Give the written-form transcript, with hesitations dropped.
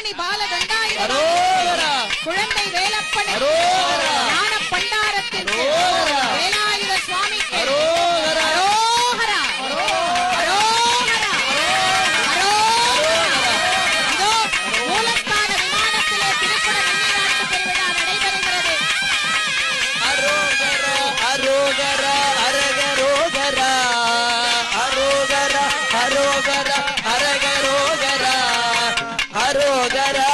பழனி பாலகண்டாயுத குழந்தை வேலப்பன் ஞான பண்டாரத்திற்கு வேலாயுத சுவாமிக்கு மூலஸ்தான விமானத்திலே திருப்பட வெள்ளிராட்டு பெருவிழா நடைபெறுகிறது. அரோகரா அரகரோகரா அரோகரா அரோகரா அரகரோகரா அரோகரா